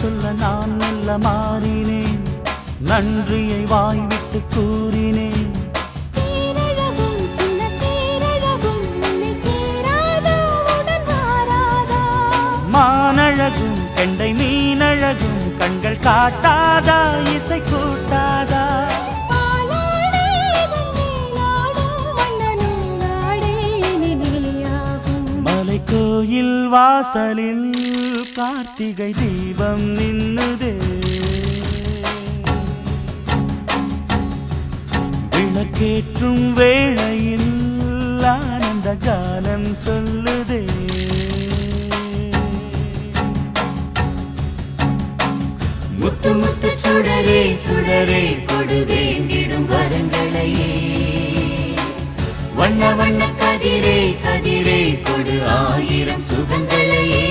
சொல்ல நான் மெல்ல மாறினேன், நன்றியை வாய்விட்டு கூறினேன். மானழகும் கெண்டை மீனழகும் கண்கள் காட்டாதா, இசை கூட்டாதா? மலை கோயில் வாசலில் கார்த்திகை தீபம் நின்னுதே, விளக்கேற்றும் வேளையில் ஆனந்த கானம் சொல்லுதே. முத்து முத்து சுடரே சுடரே கொடு வேண்டிடும் வரங்களையே, வண்ண வண்ண கதிரே கதிரே கொடு ஆயிரம் சுகங்களையே.